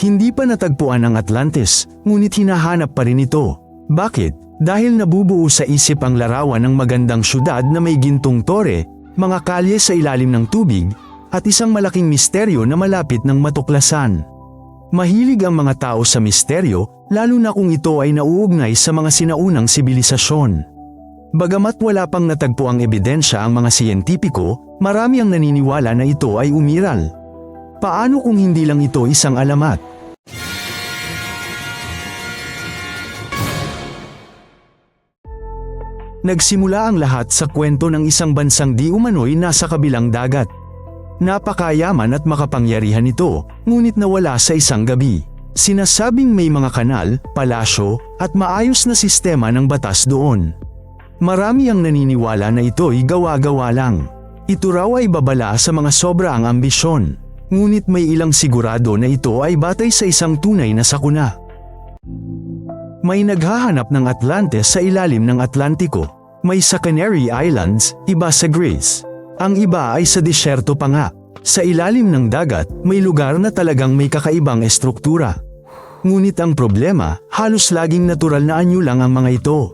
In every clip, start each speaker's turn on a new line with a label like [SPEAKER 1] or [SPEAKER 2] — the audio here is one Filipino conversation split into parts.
[SPEAKER 1] Hindi pa natagpuan ang Atlantis, ngunit hinahanap pa rin ito. Bakit? Dahil nabubuo sa isip ang larawan ng magandang syudad na may gintong tore, mga kalye sa ilalim ng tubig, at isang malaking misteryo na malapit ng matuklasan. Mahilig ang mga tao sa misteryo, lalo na kung ito ay nauugnay sa mga sinaunang sibilisasyon. Bagamat wala pang natagpuang ebidensya ang mga siyentipiko, marami ang naniniwala na ito ay umiral. Paano kung hindi lang ito isang alamat? Nagsimula ang lahat sa kwento ng isang bansang di umano'y nasa kabilang dagat. Napakayaman at makapangyarihan ito, ngunit nawala sa isang gabi. Sinasabing may mga kanal, palasyo, at maayos na sistema ng batas doon. Marami ang naniniwala na ito'y gawa-gawa lang. Ito raw ay babala sa mga sobraang ambisyon. Ngunit may ilang sigurado na ito ay batay sa isang tunay na sakuna. May naghahanap ng Atlantis sa ilalim ng Atlantiko. May sa Canary Islands, iba sa Greece. Ang iba ay sa disyerto pa nga. Sa ilalim ng dagat, may lugar na talagang may kakaibang estruktura. Ngunit ang problema, halos laging natural na anyo lang ang mga ito.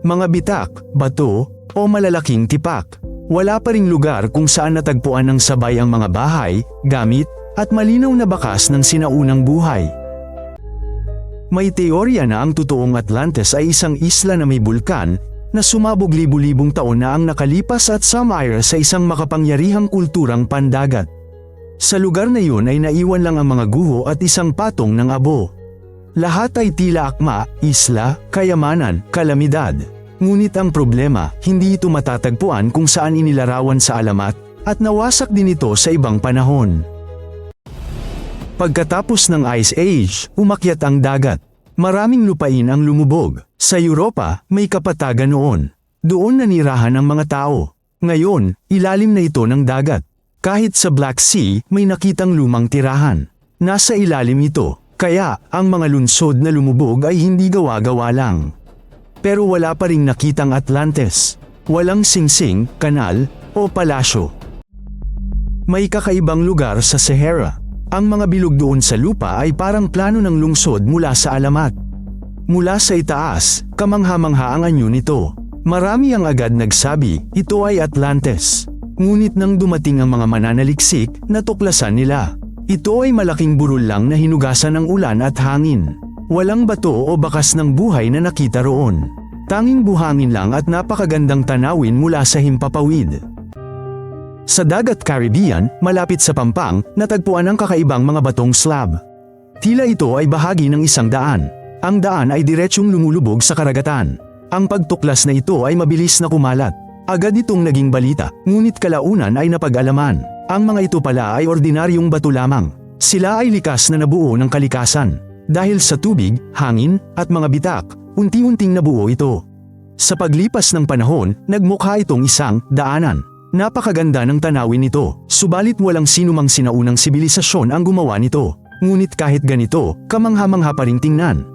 [SPEAKER 1] Mga bitak, bato, o malalaking tipak. Wala pa ring lugar kung saan natagpuan ng sabay ang mga bahay, gamit, at malinaw na bakas ng sinaunang buhay. May teorya na ang totoong Atlantis ay isang isla na may bulkan na sumabog libu-libong taon na ang nakalipas at sumire sa isang makapangyarihang kulturang pandagat. Sa lugar na yun ay naiwan lang ang mga guho at isang patong ng abo. Lahat ay tila akma, isla, kayamanan, kalamidad. Ngunit ang problema, hindi ito matatagpuan kung saan inilarawan sa alamat, at nawasak din ito sa ibang panahon. Pagkatapos ng Ice Age, umakyat ang dagat. Maraming lupain ang lumubog. Sa Europa, may kapatagan noon. Doon nanirahan ang mga tao. Ngayon, ilalim na ito ng dagat. Kahit sa Black Sea, may nakitang lumang tirahan. Nasa ilalim ito, kaya ang mga lungsod na lumubog ay hindi gawa-gawa lang. Pero wala pa ring nakitang Atlantis. Walang singsing, kanal, o palasyo. May kakaibang lugar sa Sahara. Ang mga bilog doon sa lupa ay parang plano ng lungsod mula sa alamat. Mula sa itaas, kamangha-mangha ang anyo nito. Marami ang agad nagsabi, ito ay Atlantis. Ngunit nang dumating ang mga mananaliksik, natuklasan nila. Ito ay malaking burol lang na hinugasan ng ulan at hangin. Walang bato o bakas ng buhay na nakita roon. Tanging buhangin lang at napakagandang tanawin mula sa himpapawid. Sa dagat Caribbean, malapit sa Pampang, natagpuan ang kakaibang mga batong slab. Tila ito ay bahagi ng isang daan. Ang daan ay diretsyong lumulubog sa karagatan. Ang pagtuklas na ito ay mabilis na kumalat. Agad itong naging balita, ngunit kalaunan ay napag-alaman. Ang mga ito pala ay ordinaryong bato lamang. Sila ay likas na nabuo ng kalikasan. Dahil sa tubig, hangin, at mga bitak, unti-unting nabuo ito. Sa paglipas ng panahon, nagmukha itong isang daanan. Napakaganda ng tanawin nito, subalit walang sinumang sinaunang sibilisasyon ang gumawa nito. Ngunit kahit ganito, kamangha-mangha pa ring tingnan.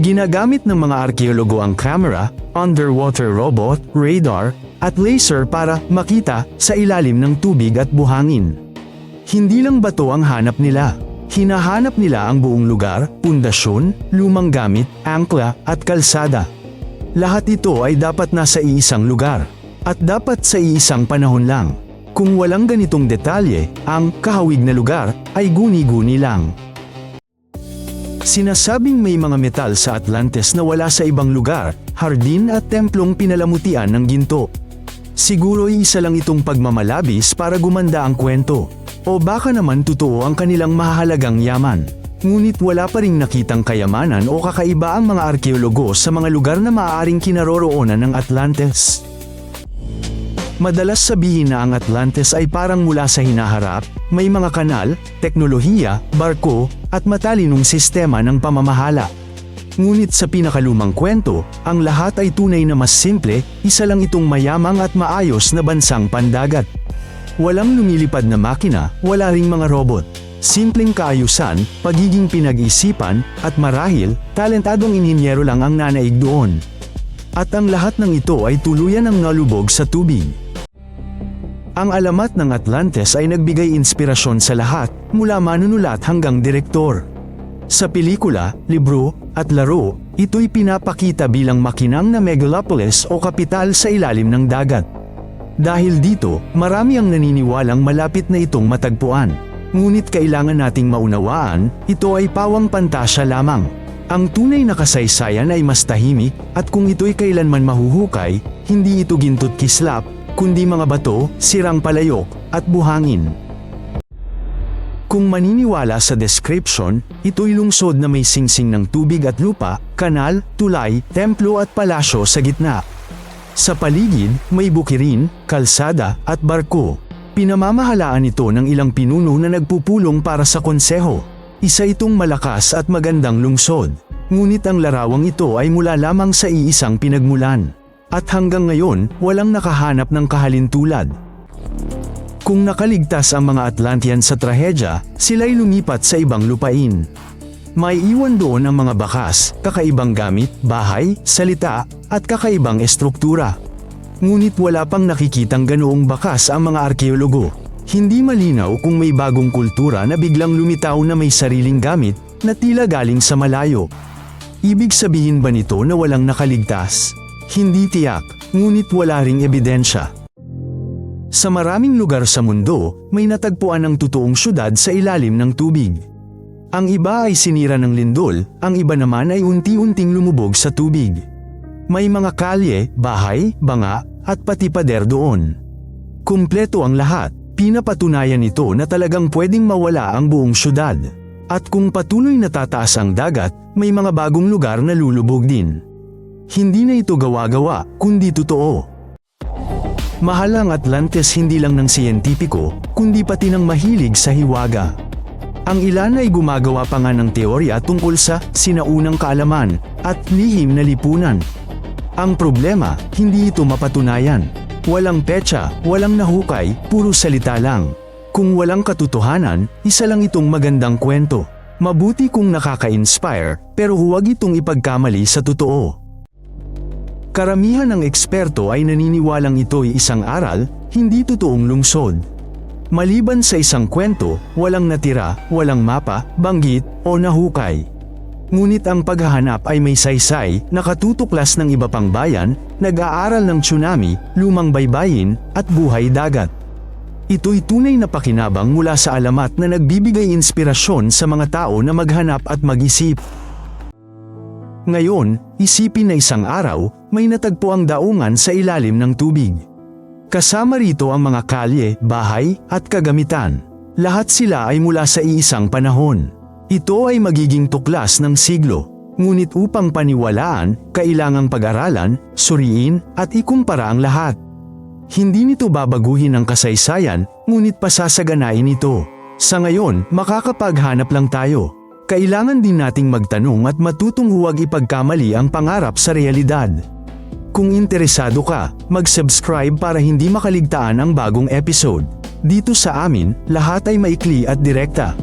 [SPEAKER 1] Ginagamit ng mga arkeologo ang camera, underwater robot, radar, at laser para makita sa ilalim ng tubig at buhangin. Hindi lang bato ang hanap nila. Hinahanap nila ang buong lugar, pundasyon, lumang gamit, angkla, at kalsada. Lahat ito ay dapat nasa iisang lugar. At dapat sa iisang panahon lang. Kung walang ganitong detalye, ang kahawig na lugar ay guni-guni lang. Sinasabing may mga metal sa Atlantis na wala sa ibang lugar, hardin at templong pinalamutian ng ginto. Siguro isa lang itong pagmamalabis para gumanda ang kwento. O baka naman totoo ang kanilang mahalagang yaman. Ngunit wala pa ring nakitang kayamanan o kakaiba ang mga arkeologo sa mga lugar na maaaring kinaroroonan ng Atlantis. Madalas sabihin na ang Atlantis ay parang mula sa hinaharap, may mga kanal, teknolohiya, barko, at matalinong sistema ng pamamahala. Ngunit sa pinakalumang kwento, ang lahat ay tunay na mas simple, isa lang itong mayamang at maayos na bansang pandagat. Walang lumilipad na makina, wala ring mga robot. Simpleng kaayusan, pagiging pinag-isipan, at marahil, talentadong inhinyero lang ang nanaig doon. At ang lahat ng ito ay tuluyan ang nalubog sa tubig. Ang alamat ng Atlantis ay nagbigay inspirasyon sa lahat, mula manunulat hanggang direktor. Sa pelikula, libro, at laro, ito'y pinapakita bilang makinang na megalopolis o kapital sa ilalim ng dagat. Dahil dito, marami ang naniniwalang malapit na itong matagpuan. Ngunit kailangan nating maunawaan, ito ay pawang pantasya lamang. Ang tunay na kasaysayan ay mas tahimik, at kung ito'y kailanman mahuhukay, hindi ito ginto't kislap, kundi mga bato, sirang palayok, at buhangin. Kung maniniwala sa description, ito'y lungsod na may singsing ng tubig at lupa, kanal, tulay, templo at palasyo sa gitna. Sa paligid, may bukirin, kalsada, at barko. Pinamamahalaan ito ng ilang pinuno na nagpupulong para sa konseho. Isa itong malakas at magandang lungsod. Ngunit ang larawang ito ay mula lamang sa iisang pinagmulan. At hanggang ngayon, walang nakahanap ng kahalintulad. Kung nakaligtas ang mga Atlantean sa trahedya, sila'y lumipat sa ibang lupain. May iwan doon ang mga bakas, kakaibang gamit, bahay, salita, at kakaibang estruktura. Ngunit wala pang nakikitang ganoong bakas ang mga arkeologo. Hindi malinaw kung may bagong kultura na biglang lumitaw na may sariling gamit na tila galing sa malayo. Ibig sabihin ba nito na walang nakaligtas? Hindi tiyak, ngunit wala ring ebidensya. Sa maraming lugar sa mundo, may natagpuan ang totoong syudad sa ilalim ng tubig. Ang iba ay sinira ng lindol, ang iba naman ay unti-unting lumubog sa tubig. May mga kalye, bahay, banga, at pati pader doon. Kumpleto ang lahat, pinapatunayan ito na talagang pwedeng mawala ang buong syudad. At kung patuloy na tataas ang dagat, may mga bagong lugar na lulubog din. Hindi na ito gawa-gawa, kundi totoo. Mahal ang Atlantis hindi lang ng siyentipiko, kundi pati ng mahilig sa hiwaga. Ang ilan ay gumagawa pa nga ng teorya tungkol sa sinaunang kaalaman at lihim na lipunan. Ang problema, hindi ito mapatunayan. Walang petsa, walang nahukay, puro salita lang. Kung walang katotohanan, isa lang itong magandang kwento. Mabuti kung nakaka-inspire, pero huwag itong ipagkamali sa totoo. Karamihan ng eksperto ay naniniwalang ito'y isang aral, hindi totoong lungsod. Maliban sa isang kwento, walang natira, walang mapa, banggit, o nahukay. Ngunit ang paghahanap ay may saysay, nakatutuklas ng iba pang bayan, nag-aaral ng tsunami, lumang baybayin, at buhay dagat. Ito'y tunay na pakinabang mula sa alamat na nagbibigay inspirasyon sa mga tao na maghanap at mag-isip. Ngayon, isipin na isang araw, may natagpo ang daungan sa ilalim ng tubig. Kasama rito ang mga kalye, bahay, at kagamitan. Lahat sila ay mula sa iisang panahon. Ito ay magiging tuklas ng siglo. Ngunit upang paniwalaan, kailangang pag-aralan, suriin, at ikumpara ang lahat. Hindi nito babaguhin ang kasaysayan, ngunit pasasaganain ito. Sa ngayon, makakapaghanap lang tayo. Kailangan din nating magtanong at matutong huwag ipagkamali ang pangarap sa realidad. Kung interesado ka, mag-subscribe para hindi makaligtaan ang bagong episode. Dito sa amin, lahat ay maikli at direkta.